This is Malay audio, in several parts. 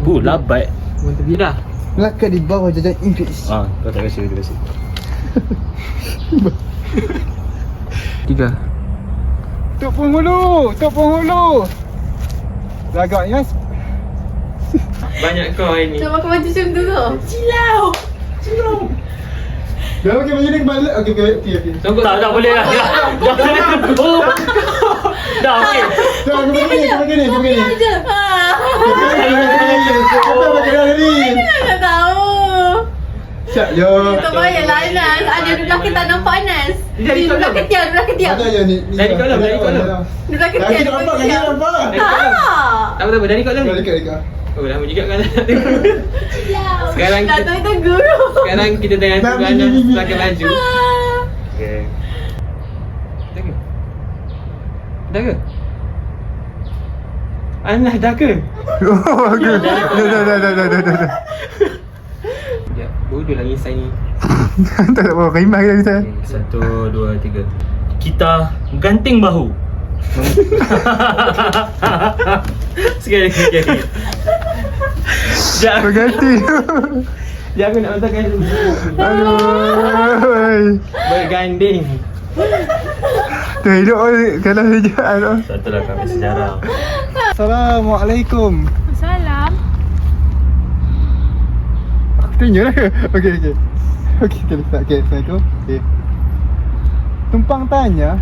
Labat. Dah. Lekat di bawah jajan English. Kau tak kasi, terima kasih. 3. Tok penghulu. Lagaknya Banyak kau hari ni. Macam makan baju macam tu tau. Cilau. dah pakai baju ni balik. Okey. Tunggu. Tak boleh lah. Dah okey. Dah pakai ni. Aja. Apa pakai tadi? Tak tahu. Siap je. Tak payahlah Anas. Ada duduk kita nampak Anas. Duduk ketiak. Ada je ni. Dari kolam. Duduk ketiak. Kaki nampak. Tak. Tak apa, dari kolam ni. Dekat. Oh, lama juga kan. Cilau. Sekarang tak tahu itu guru. Sekarang kita tengah tunggu Anas pakai baju. Okey. Dah ke? Anas dah ke? Oh, okey. Dah. Sekejap, bodoh lah ngisai ni. Tak nak bawa khemah kita. 1, 2, 3. Kita ganting bahu. Sekali. Sekejap. Berganti. Sekejap aku nak letakkan dulu. Aduh. Berganding. Tu hidup kalau saja. Satu lah kami sejarah. Assalamualaikum. Salam. Aku tanya lah. Okey. Assalamualaikum. Okey. Tumpang tanya,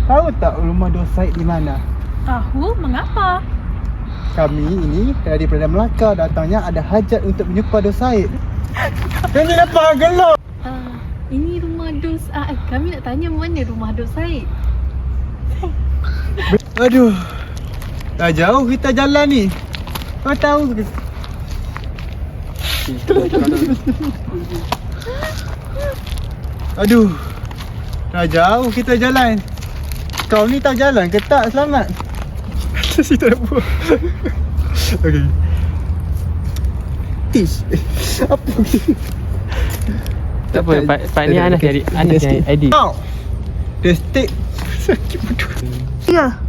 tahu tak rumah Dok Said di mana? Tahu? Mengapa? Kami ini dari Perdana Melaka datangnya ada hajat untuk menjumpa Dok Said. Kau ni apa gelap? Ini rumah Dos. Kami nak tanya mana rumah Dos Said. Aduh. Dah jauh kita jalan ni. Kau tahu ke? Aduh. Dah jauh kita jalan. Kau ni tak jalan ke tak selamat? Si tak buat. Okey. Tish. Apa ni? Tak apa, Pak ni Anas jadi ID. Kau. The stick. Sakit bodoh. Ya.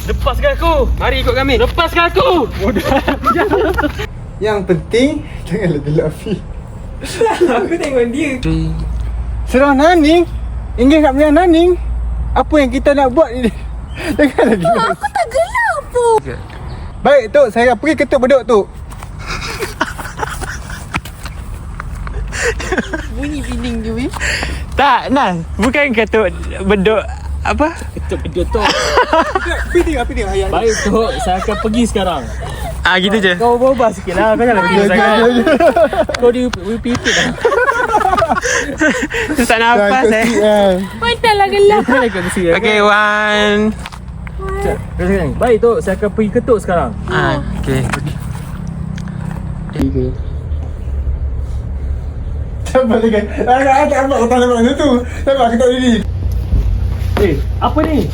Lepaskan aku. Mari ikut kami. Lepaskan aku. Yang penting janganlah gelap Fi. Aku tengok dia. Serang Naning. Inggris nak beli Naning. Apa yang kita nak buat ni? Janganlah gelap. Aku tak gelap pun. Baik Tok, saya pergi ketuk bedok Tok. Bunyi binding je weh. Tak, Nas. Bukan ketuk bedok apa? Ketuk bedok tu. Apa dia ayat? Baik Tok, saya akan pergi sekarang. Gitu je. Kau berubah sikit lah, kau jangan pergi sangat. Kau dipipit lah. Tak nafas Macam lah gelap. Kau nak ikut besi. Okay, 1. Baik Tok, saya akan pergi ketuk sekarang. Okay. Sabar lagi. Tak nampak kau tak nampak macam tu. Sabar ketuk diri. Apa ni?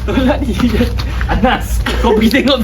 Tolak dia. Anas, kau pergi tengok